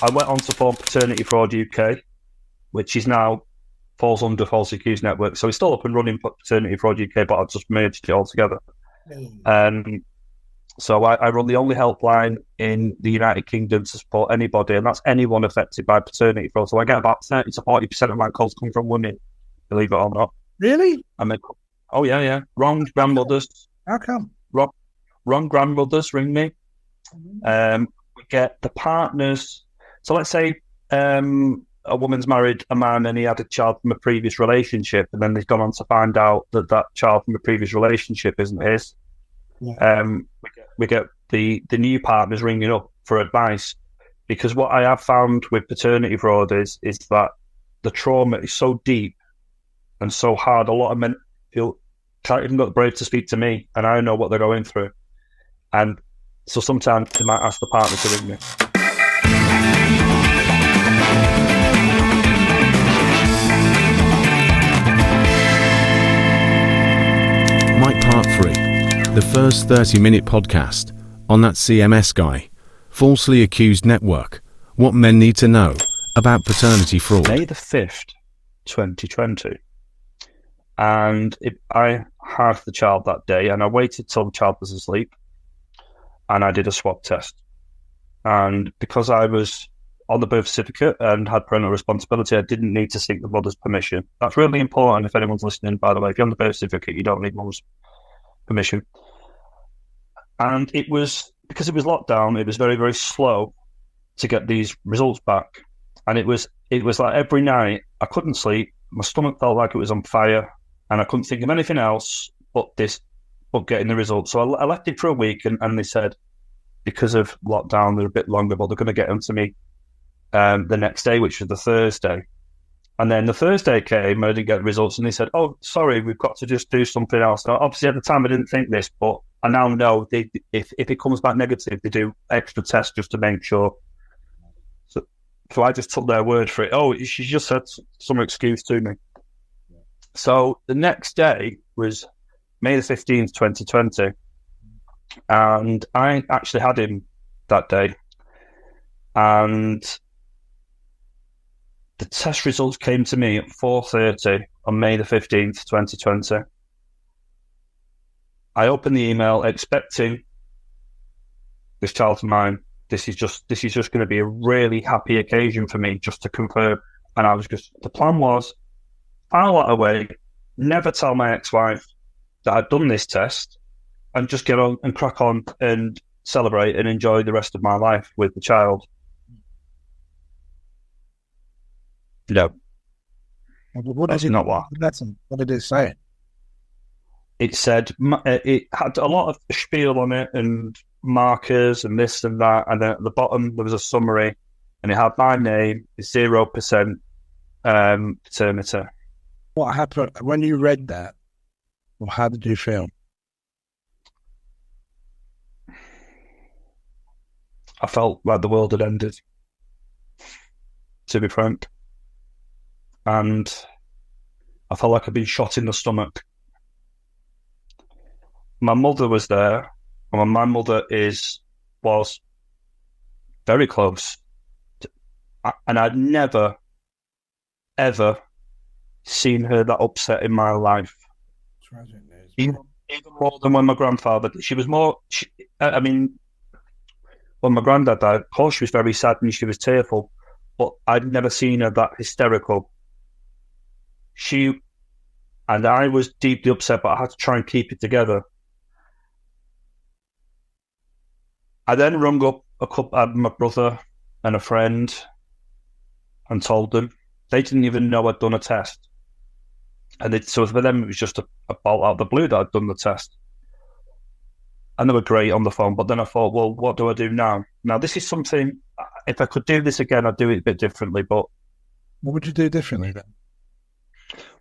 I went on to form Paternity Fraud UK, which is now falls under False Accused Network. So it's still up and running, Paternity Fraud UK, but I've just merged it all together. So I run the only helpline in the United Kingdom to support anybody, and that's anyone affected by paternity fraud. So I get about 30 to 40% of my calls come from women, believe it or not. Really? Oh, yeah. Wrong grandmothers. How come? Wrong grandmothers ring me. We get the partners. So let's say a woman's married a man and he had a child from a previous relationship, and then they've gone on to find out that child from a previous relationship isn't his. Yeah. We get the new partners ringing up for advice, because what I have found with paternity fraud is that the trauma is so deep and so hard. A lot of men can't even got the brave to speak to me, and I know what they're going through. And so sometimes they might ask the partner to ring me. Mike Part 3, the first 30-minute podcast on that CMS guy, Falsely Accused Network, what men need to know about paternity fraud. May the 5th, 2020. And I had the child that day, and I waited till the child was asleep, and I did a swab test. And because I was on the birth certificate and had parental responsibility, I didn't need to seek the mother's permission. That's really important if anyone's listening, by the way. If you're on the birth certificate, you don't need mother's permission. And it was, because it was lockdown, it was very, very slow to get these results back. And it was like every night I couldn't sleep, my stomach felt like it was on fire, and I couldn't think of anything else but getting the results. So I left it for a week, and they said, because of lockdown, they're a bit longer, but they're going to get them to me the next day, which was the Thursday. And then the Thursday came, I didn't get the results, and they said, oh, sorry, we've got to just do something else. Now, obviously, at the time, I didn't think this, but I now know if it comes back negative, they do extra tests just to make sure. So I just took their word for it. Oh, she just said some excuse to me. So the next day was May the 15th, 2020. And I actually had him that day. And the test results came to me at 4:30 on May the 15th, 2020. I opened the email expecting this child of mine. This is just going to be a really happy occasion for me, just to confirm. And the plan was, file that away, never tell my ex-wife that I'd done this test, and just get on and crack on and celebrate and enjoy the rest of my life with the child. No. What did it say? It said, it had a lot of spiel on it and markers and this and that, and then at the bottom there was a summary, and it had my name, 0% paternity. What happened when you read that? Well, how did you feel? I felt like the world had ended, to be frank. And I felt like I'd been shot in the stomach. My mother was there, and my mother was very close. And I'd never, ever seen her that upset in my life. Tragic news. Even more than when my grandfather, when my granddad died, of course she was very sad and she was tearful, but I'd never seen her that hysterical. And I was deeply upset, but I had to try and keep it together. I then rung up my brother and a friend and told them. They didn't even know I'd done a test. And so for them, it was just a bolt out of the blue that I'd done the test. And they were great on the phone. But then I thought, well, what do I do now? Now, this is something, if I could do this again, I'd do it a bit differently. But what would you do differently then?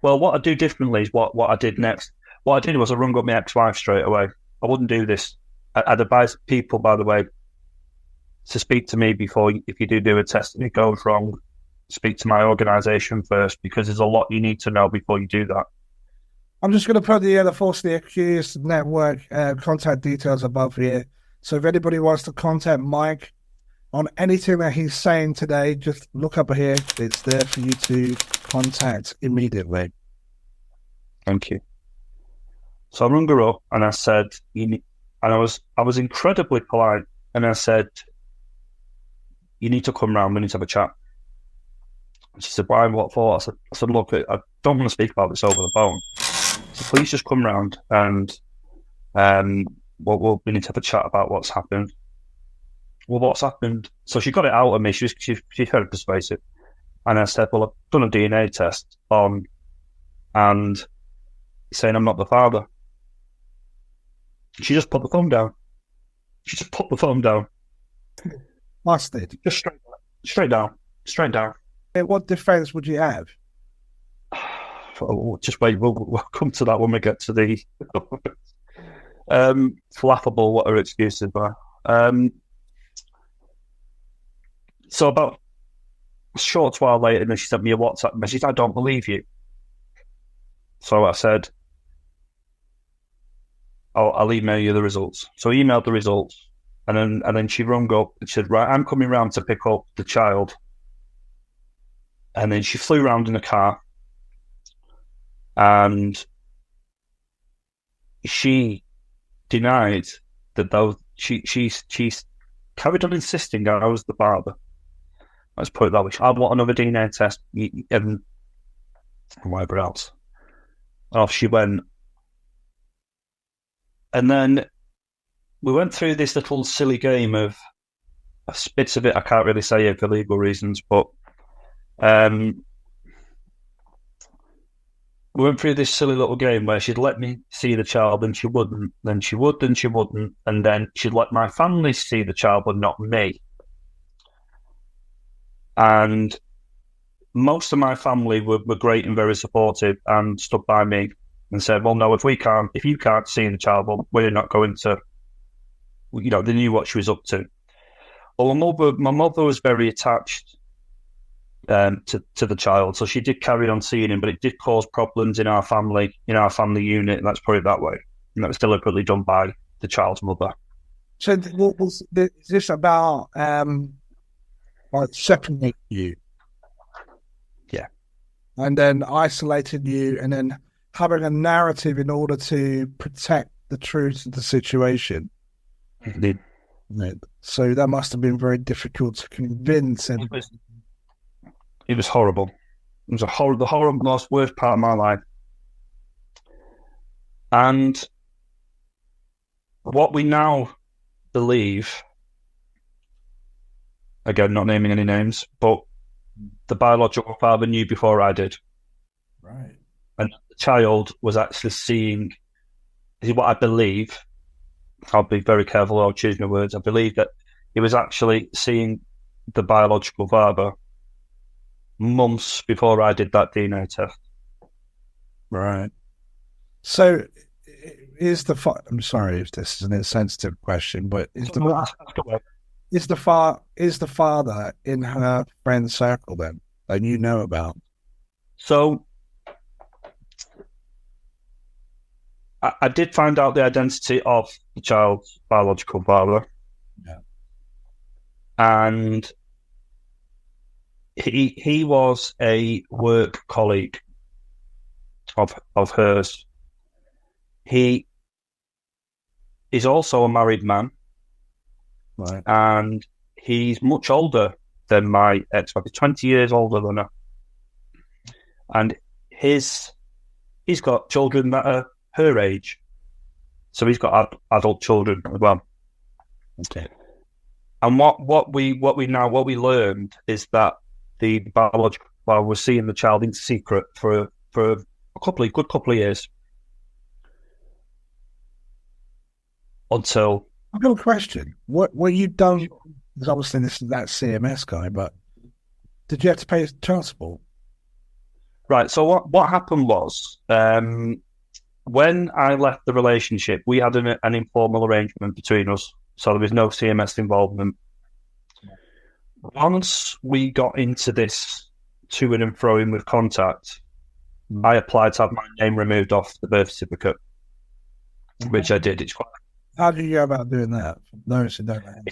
Well, what I'd do differently is what I did next. What I did was I rung up my ex-wife straight away. I wouldn't do this. I'd advise people, by the way, to speak to me before, if you do a test and it goes wrong, speak to my organisation first, because there's a lot you need to know before you do that. I'm just going to put the Falsely Accused Network contact details above here. So if anybody wants to contact Mike, on anything that he's saying today, just look up here. It's there for you to contact immediately. Thank you. So I rung her up and I said, and I was incredibly polite, and I said, you need to come round, we need to have a chat. And she said, why, what for? I said, look, I don't want to speak about this over the phone. So please just come round and we need to have a chat about what's happened. Well, what's happened? So she got it out of me. She's very persuasive. And I said, well, I've done a DNA test on, and saying I'm not the father. She just put the phone down. Busted. Just straight down. What defense would you have? Just wait, we'll come to that when we get to the it's laughable what her excuses were. So about a short while later, then she sent me a WhatsApp message. I don't believe you. So I said, I'll email you the results. So I emailed the results, and then she rung up and said, right, I'm coming round to pick up the child. And then she flew round in a car, and she denied that she's carried on insisting I was the father. Let's put it that way. I want another DNA test and whatever else. Off she went. And then we went through this little silly game of bits of it I can't really say for legal reasons, but we went through this silly little game where she'd let me see the child, and she wouldn't, then she would, then she wouldn't, and then she'd let my family see the child, but not me. And most of my family were great and very supportive and stood by me and said, well, no, if you can't see the child, well, we're not going to, they knew what she was up to. Well, my mother was very attached to the child, so she did carry on seeing him, but it did cause problems in our family unit, let's put it that way. And that was deliberately done by the child's mother. So is this about separating you? Yeah. And then isolating you, and then having a narrative in order to protect the truth of the situation. Indeed. So that must have been very difficult to convince. It was horrible. It was the horrible, worst part of my life. And what we now believe, again, not naming any names, but the biological father knew before I did. Right. And the child was actually seeing, what I believe, I'll be very careful how I choose my words, I believe that he was actually seeing the biological father months before I did that DNA test. Right. So I'm sorry if this is an insensitive question, but is the father in her friend circle then that you know about? So I did find out the identity of the child's biological father. Yeah. And he was a work colleague of hers. He is also a married man. Right. And he's much older than my ex-wife. He's 20 years older than her. And he's got children that are her age. So he's got adult children as well. Okay. And what we learned is that the biological father was seeing the child in secret for a good couple of years. Until I've got a question. What you done? Because obviously this is that CMS guy, but did you have to pay child support? Right. So what happened was, when I left the relationship, we had an informal arrangement between us, so there was no CMS involvement. Once we got into this to and froing with contact, I applied to have my name removed off the birth certificate, which I did. It's quite. How do you go about doing that? Those who don't know.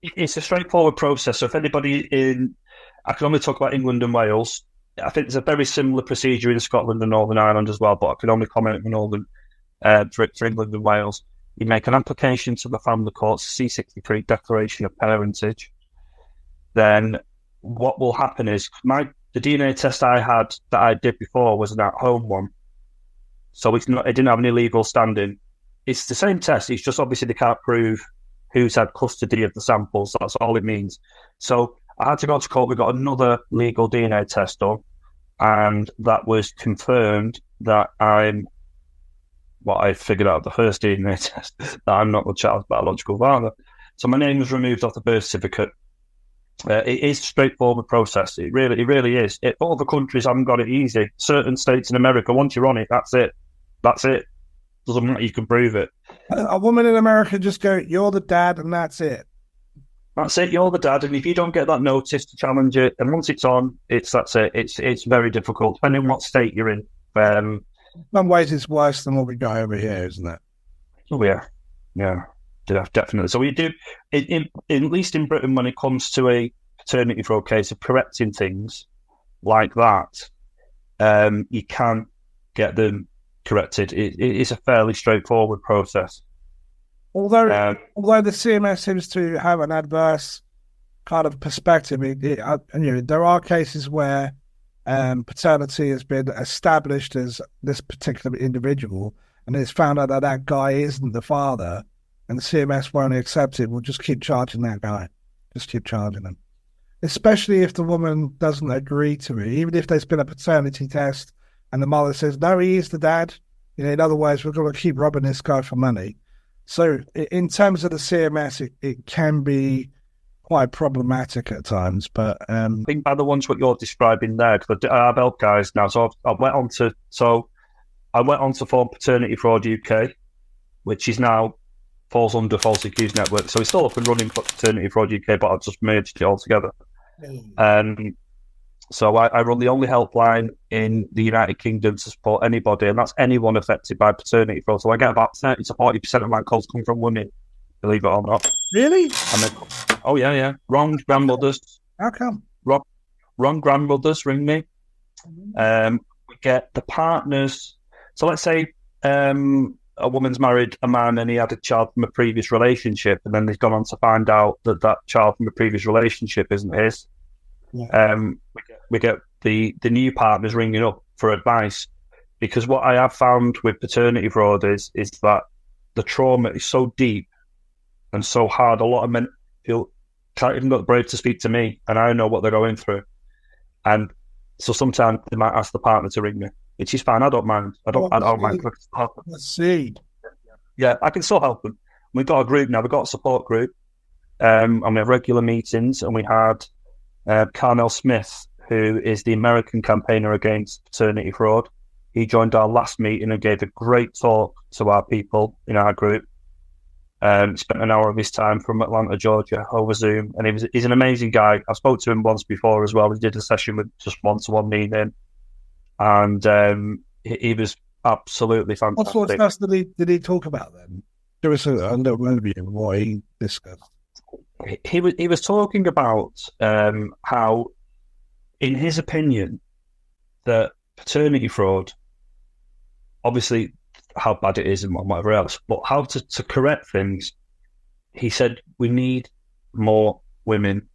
It's a straightforward process. So if anybody I can only talk about England and Wales. I think there's a very similar procedure in Scotland and Northern Ireland as well, but I can only comment on Northern for England and Wales. You make an application to the family courts, C63 declaration of parentage. Then what will happen is the DNA test I had that I did before was an at-home one, so it didn't have any legal standing. It's the same test. It's just obviously they can't prove who's had custody of the samples. That's all it means. So I had to go to court. We got another legal DNA test done, and that was confirmed that I'm what I figured out the first DNA test, that I'm not the child's biological father. So my name was removed off the birth certificate. It is a straightforward process. It really is. All the countries haven't got it easy. Certain states in America, once you're on it, that's it. Doesn't matter, you can prove it. A woman in America just go, "You're the dad," and that's it. That's it. You're the dad, and if you don't get that notice to challenge it, and once it's on, that's it. It's very difficult, depending on what state you're in. In some ways, it's worse than what we got over here, isn't it? Oh yeah, definitely. So we do, at least in Britain, when it comes to a paternity fraud case of correcting things like that, you can get them corrected. It is a fairly straightforward process. Although the CMS seems to have an adverse kind of perspective, there are cases where paternity has been established as this particular individual, and it's found out that that guy isn't the father, and the CMS won't accept it. We'll just keep charging that guy. Just keep charging him. Especially if the woman doesn't agree to it. Even if there's been a paternity test and the mother says, no, he is the dad. In other words, we're going to keep robbing this guy for money. So in terms of the CMS, it can be quite problematic at times. But I think by the ones what you're describing there, because I have helped guys now. So I went on to form Paternity Fraud UK, which is now falls under False Accused Network. So it's still up and running for Paternity Fraud UK, but I've just merged it all together. So I run the only helpline in the United Kingdom to support anybody, and that's anyone affected by paternity fraud. So I get about 30 to 40% of my calls come from women, believe it or not. Really? Oh, yeah. Wrong grandmothers. How come? Wrong grandmothers ring me. We get the partners. So let's say a woman's married a man and he had a child from a previous relationship, and then they've gone on to find out that child from a previous relationship isn't his. Yeah. We get the new partners ringing up for advice, because what I have found with paternity fraud is that the trauma is so deep and so hard. A lot of men can't even got brave to speak to me, and I know what they're going through. And so sometimes they might ask the partner to ring me, which is fine. I don't mind. I don't mind. Let's see. Yeah, I can still help them. We've got a group now. We've got a support group, and we have regular meetings. And we had Carnell Smith, who is the American campaigner against paternity fraud. He joined our last meeting and gave a great talk to our people in our group. Spent an hour of his time from Atlanta, Georgia, over Zoom, and he's an amazing guy. I spoke to him once before as well. We did a session with just one-to-one meeting, and he was absolutely fantastic. What sort of stuff did he talk about then? Give us a little overview of what he discussed. He was talking about how, in his opinion, that paternity fraud, obviously how bad it is and whatever else, but how to correct things. He said we need more women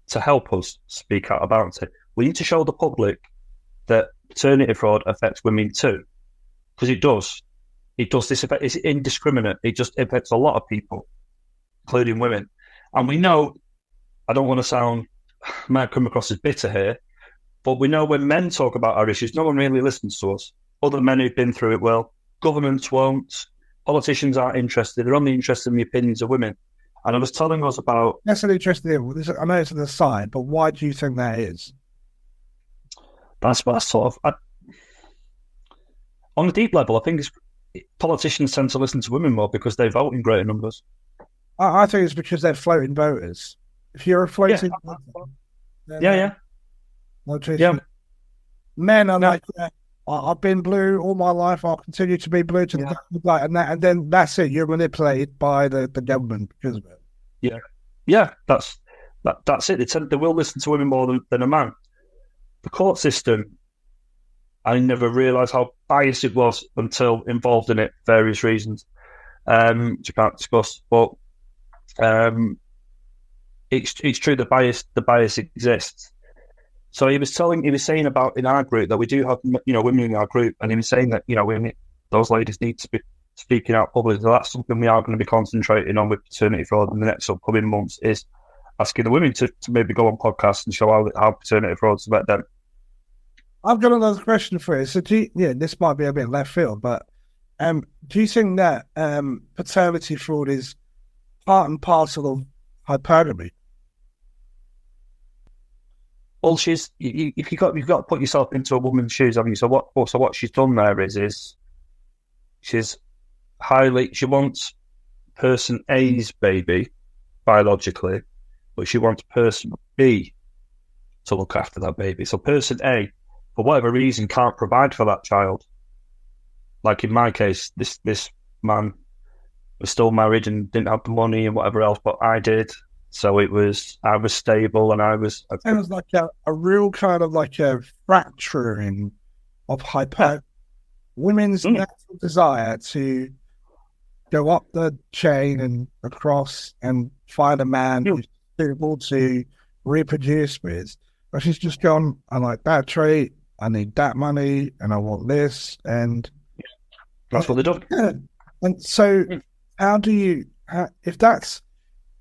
to help us speak out about it. We need to show the public that paternity fraud affects women too, because it does. It does. It's indiscriminate. It just affects a lot of people, including women. And we know, I don't want to might come across as bitter here, but we know when men talk about our issues, no one really listens to us. Other men who've been through it will. Governments won't. Politicians aren't interested. They're only interested in the opinions of women. And I was telling us about... That's an interesting thing. I know it's an aside, but why do you think that is? That's what I sort of... on a deep level, I think politicians tend to listen to women more because they vote in greater numbers. I think it's because they're floating voters. If you're a floating voter, yeah. Men are like, I've been blue all my life. I'll continue to be blue to the and then that's it. You're manipulated by the government because of it. Yeah, that's it. They will listen to women more than a man. The court system, I never realised how biased it was until involved in it for various reasons, which I can't discuss. But it's true the bias exists. So he was saying about in our group that we do have, women in our group, and he was saying that, those ladies need to be speaking out publicly. So that's something we are going to be concentrating on with paternity fraud in the next upcoming months, is asking the women to maybe go on podcasts and show how paternity fraud's about them. I've got another question for you. So this might be a bit left field, but do you think that paternity fraud is part and parcel of hypergamy? Well, you've got to put yourself into a woman's shoes, haven't you? So what she's done there is she wants person A's baby biologically, but she wants person B to look after that baby. So person A, for whatever reason, can't provide for that child. Like in my case, this man was still married and didn't have the money and whatever else, but I did. So I was stable, and I was. It was like a real kind of like a fracturing of women's natural desire to go up the chain and across and find a man who's suitable to reproduce with. But she's just gone, I like that trait, I need that money, and I want this, and that's what they do. And so, if that's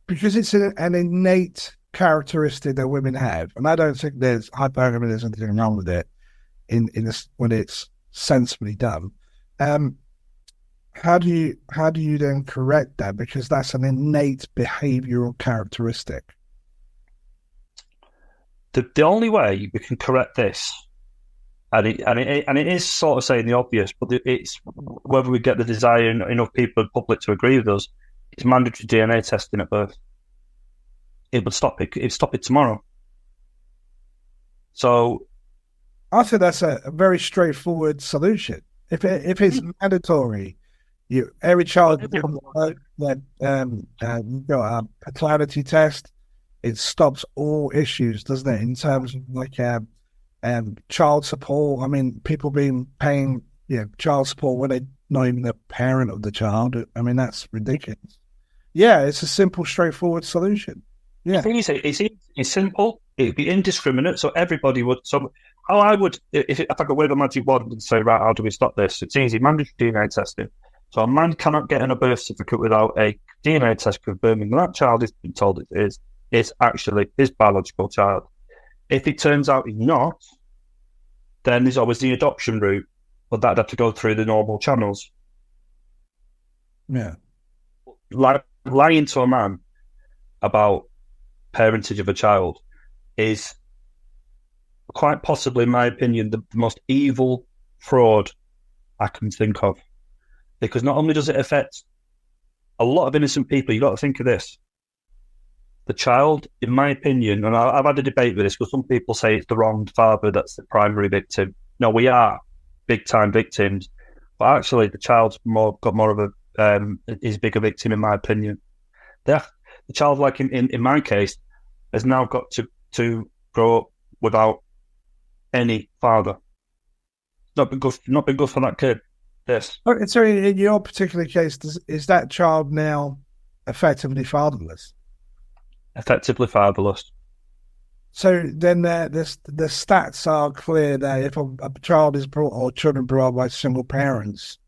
because it's an innate characteristic that women have, and I don't think there's hypergamy, there's anything wrong with it in this when it's sensibly done. How do you then correct that? Because that's an innate behavioural characteristic. The only way we can correct this, and it is sort of saying the obvious, but it's whether we get the desire enough people in the public to agree with us. It's mandatory DNA testing at birth. It would stop it. It'd stop it tomorrow. So, I think that's a very straightforward solution. If it's mandatory, every child that you got a paternity test, it stops all issues, doesn't it? In terms of like child support. I mean, people paying child support when they're not even the parent of the child. I mean, that's ridiculous. Yeah, it's a simple, straightforward solution. Yeah, I think it's simple. It'd be indiscriminate, so everybody would. So, how I would, if I could wave a magic wand and say, right, how do we stop this? It's easy. Mandatory DNA testing. So a man cannot get in a birth certificate without a DNA test confirming that child is being told it is actually his biological child. If it turns out he's not, then there's always the adoption route, but that'd have to go through the normal channels. Yeah. Lying to a man about parentage of a child is quite possibly, in my opinion, the most evil fraud I can think of. Because not only does it affect a lot of innocent people, you've got to think of this. The child, in my opinion, and I've had a debate with this, because some people say it's the wrong father that's the primary victim. No, we are big-time victims. But actually, the child's got more of is bigger victim, in my opinion. The child, like in my case, has now got to grow up without any father. Not been good for that kid. Yes. So in your particular case, is that child now effectively fatherless? Effectively fatherless. So then the stats are clear that if a child is brought or children brought up by single parents,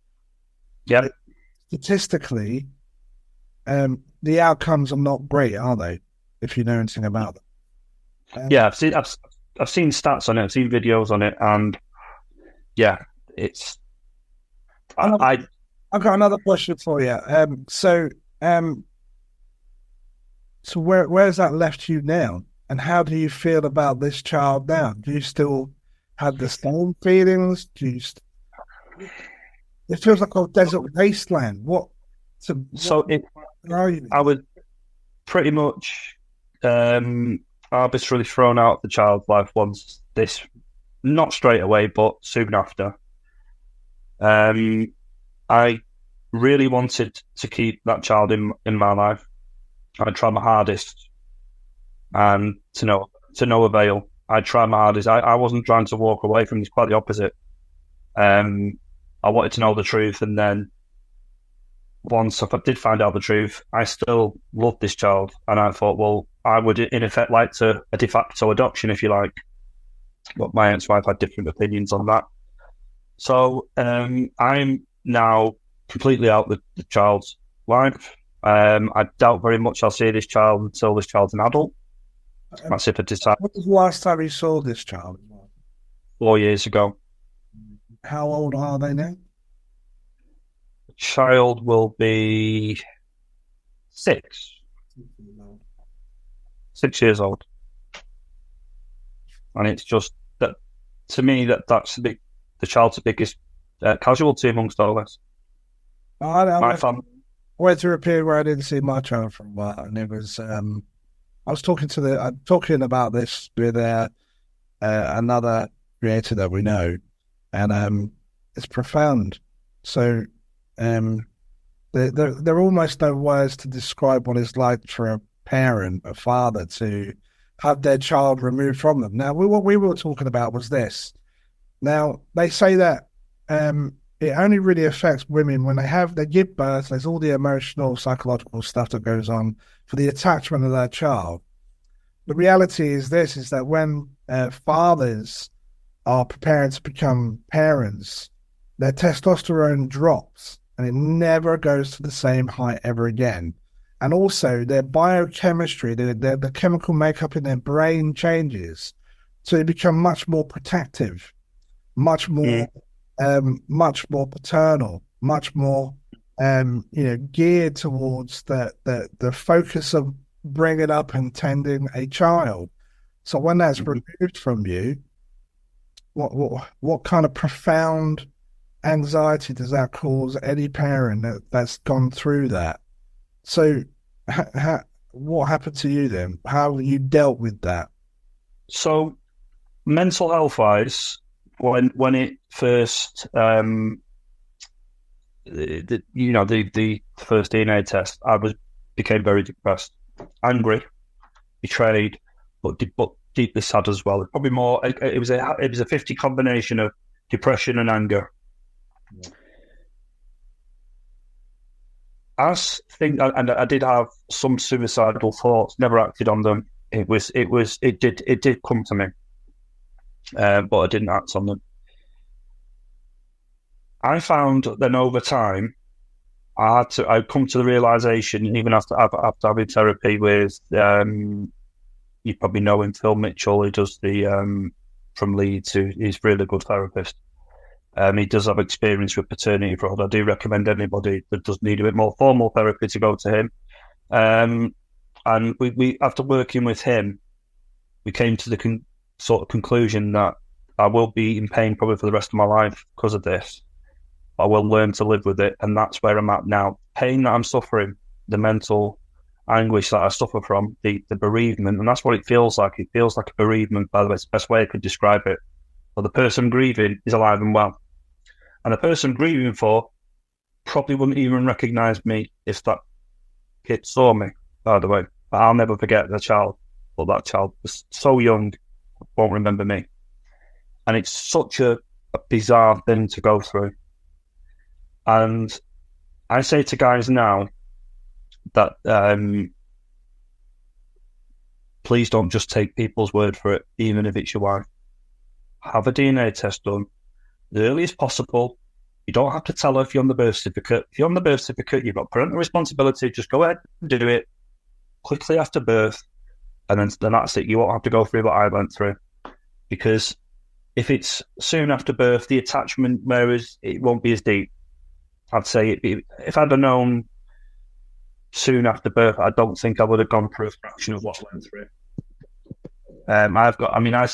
statistically, the outcomes are not great, are they? If you know anything about them. I've seen stats on it. I've seen videos on it, and it's. I've got another question for you. So where's that left you now? And how do you feel about this child now? Do you still have the same feelings? It feels like a desert wasteland. I was pretty much arbitrarily thrown out of the child's life once this, not straight away, but soon after. I really wanted to keep that child in my life. I tried my hardest and to no avail. I tried my hardest. I wasn't trying to walk away from this, quite the opposite. I wanted to know the truth, and then once I did find out the truth, I still loved this child, and I thought, well, I would in effect like a de facto adoption, if you like. But my ex-wife had different opinions on that. So I'm now completely out the child's life. I doubt very much I'll see this child until this child's an adult. That's if I decide. When was the last time you saw this child? 4 years ago. How old are they now? The child will be 6. 6 years old. And it's just that, to me, that's the child's the biggest casualty amongst all this. My family. I went through a period where I didn't see my child for a while, and it was. I was talking about this with another creator that we know, and it's profound. So, there are almost no words to describe what it's like for a parent, a father, to have their child removed from them. Now, what we were talking about was this. Now, they say that it only really affects women when they give birth. There's all the emotional, psychological stuff that goes on for the attachment of their child. The reality is this, is that when fathers are preparing to become parents, their testosterone drops and it never goes to the same height ever again. And also their biochemistry, the chemical makeup in their brain changes. So they become much more protective, much more paternal, much more geared towards the focus of bringing up and tending a child. So when that's removed from you, what kind of profound anxiety does that cause any parent that's gone through that? So what happened to you then? How you dealt with that? So mental health wise, when it first the first DNA test, I became very depressed, angry, betrayed, but deeply sad as well. Probably more. It was a 50 combination of depression and anger. Yeah. And I did have some suicidal thoughts. Never acted on them. It did come to me, but I didn't act on them. I found then over time, I'd come to the realization, even after having therapy with, you probably know him, Phil Mitchell, who does the from Leeds, he's a really good therapist. He does have experience with paternity fraud. I do recommend anybody that does need a bit more formal therapy to go to him. And we after working with him, we came to the sort of conclusion that I will be in pain probably for the rest of my life because of this. I will learn to live with it, and that's where I'm at now. Pain that I'm suffering, the mental anguish that I suffer from, the bereavement, and that's what it feels like. It feels like a bereavement, by the way. It's the best way I could describe it. But the person grieving is alive and well. And the person grieving for probably wouldn't even recognise me if that kid saw me, by the way. But I'll never forget the child. But that child was so young, won't remember me. And it's such a bizarre thing to go through. And I say to guys now that please don't just take people's word for it, even if it's your wife. Have a DNA test done the earliest possible. You don't have to tell her if you're on the birth certificate. If you're on the birth certificate, you've got parental responsibility. Just go ahead and do it quickly after birth, and then that's it. You won't have to go through what I went through, because if it's soon after birth, the attachment, whereas it won't be as deep. I'd say if I'd have known soon after birth, I don't think I would have gone through a fraction of what I went through.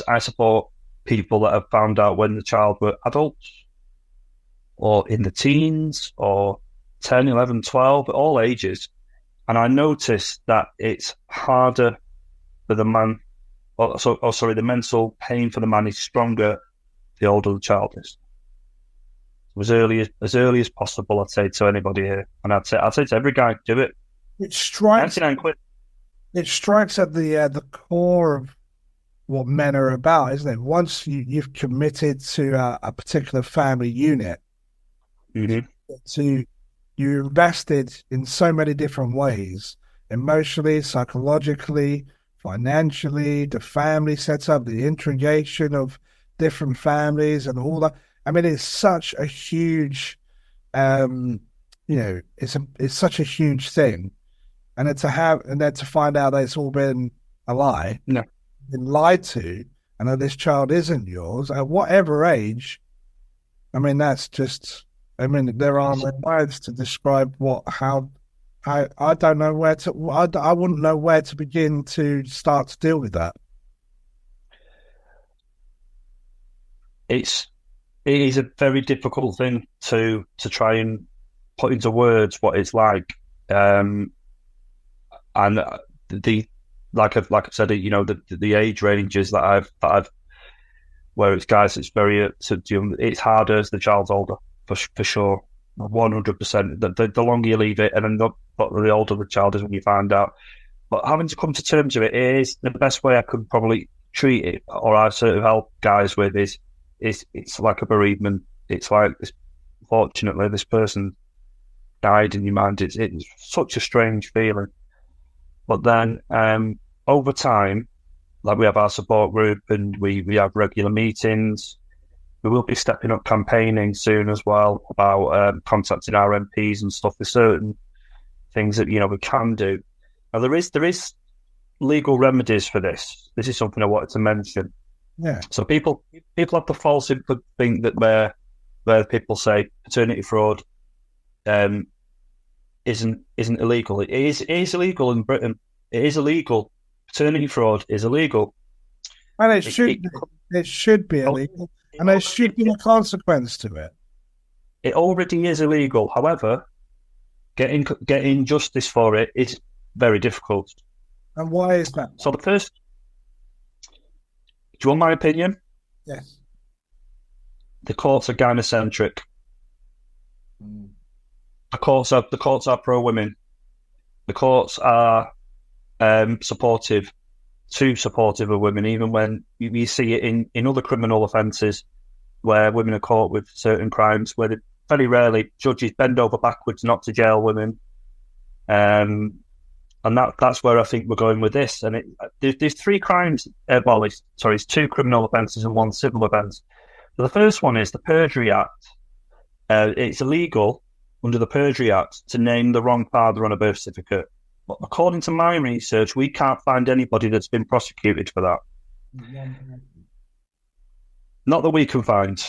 I support people that have found out when the child were adults or in the teens or 10, 11, 12, all ages. And I noticed that it's harder for the man, the mental pain for the man is stronger the older the child is. As early as possible, I'd say to anybody here. And I'd say to every guy, do it. It strikes it strikes at the core of what men are about, isn't it? Once you've committed to a particular family unit, you invested in so many different ways, emotionally, psychologically, financially, the family setup, the integration of different families and all that. I mean, it's such a huge, it's such a huge thing. And then to find out that it's all been a lie, No. been lied to, and that this child isn't yours at whatever age. I mean, there are no words to describe how I don't know I wouldn't know where to begin to start to deal with that. It is a very difficult thing to try and put into words what it's like. And like I've said, the age ranges that I've where it's guys, it's very it's harder as the child's older for sure, 100%. The longer you leave it, and then the older the child is when you find out. But having to come to terms with it is the best way I could probably treat it, or I sort of help guys with is it's like a bereavement. It's like unfortunately this person died in your mind. It's such a strange feeling. But then over time, like we have our support group and we have regular meetings. We will be stepping up campaigning soon as well about contacting our MPs and stuff with certain things that we can do. Now there is legal remedies for this. This is something I wanted to mention. Yeah. So people have the false thing that where people say paternity fraud isn't illegal. It is illegal in Britain. It is illegal. Paternity fraud is illegal. And it should be illegal. And there should be a consequence to it. It already is illegal. However, getting justice for it is very difficult. And why is that? So do you want my opinion? Yes. The courts are gynocentric. The courts are pro women. The courts are supportive, too supportive of women, even when you see it in other criminal offences where women are caught with certain crimes, where very rarely judges bend over backwards not to jail women. And that's where I think we're going with this. And there's three crimes. It's two criminal offences and one civil offence. So the first one is the Perjury Act. It's illegal under the Perjury Act to name the wrong father on a birth certificate. But according to my research, we can't find anybody that's been prosecuted for that. Not that we can find.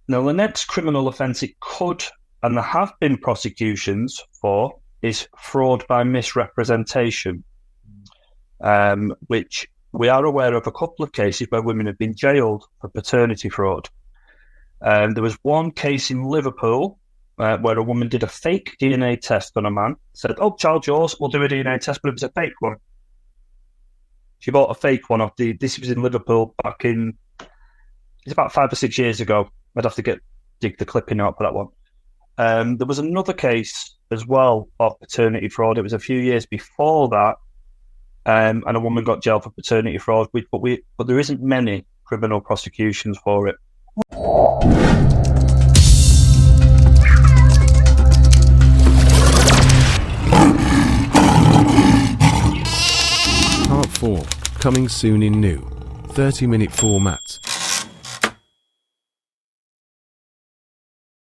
Now, the next criminal offence it could, and there have been prosecutions for, is fraud by misrepresentation, which we are aware of a couple of cases where women have been jailed for paternity fraud. There was one case in Liverpool where a woman did a fake DNA test on a man, said, "Oh, child yours, we'll do a DNA test," but it was a fake one. She bought a fake one off this was in Liverpool back in, it's about 5 or 6 years ago. I'd have to dig the clipping out for that one. There was another case as well of paternity fraud. It was a few years before that, and a woman got jailed for paternity fraud, but there isn't many criminal prosecutions for it. Part 4, coming soon in new 30-minute formats.